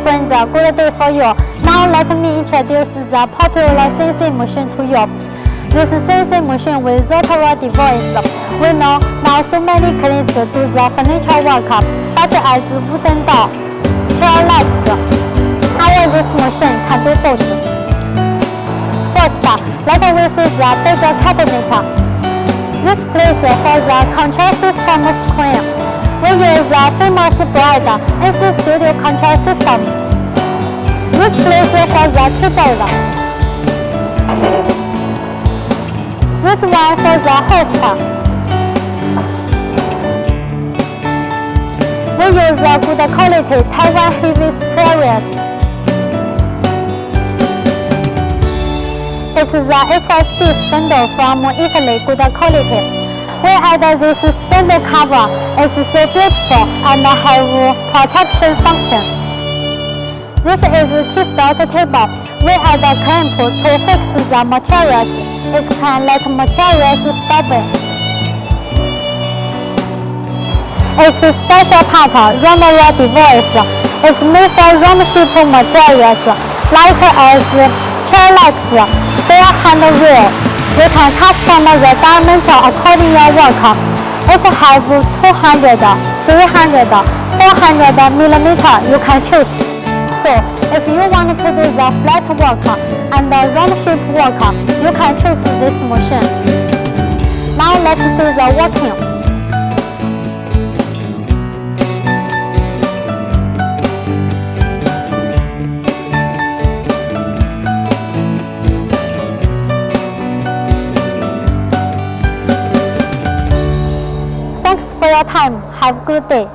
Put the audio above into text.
friends, good day for you. Now let me introduce the popular CNC machine to you. This CNC machine with rotary device. We know now so many clients do the furniture work, such as wooden door, chair legs. However, this machine can do both. First, let us see the bigger cabinet. This place for the control system screen. We use the famous brand NC Studio control system. This place for the keyboard. This one for the host. We use the good quality Taiwan heavy sprays. It's the SSD spindle from Italy, good quality. We add this spindle cover. It's so beautiful and have protection function. This is T-start table. We add a clamp to fix the materials. It can let materials stable. It's a special part, rotary device. It's made for round-shaped materials, like as chair legs, spare handle wheel. You can customize the dimension according to your work. It has 200, 300, 400 millimeter. You can choose. So, if you want to do the flat work and the round shape work, you can choose this machine. Now let's see the working. For your time. Have a good day.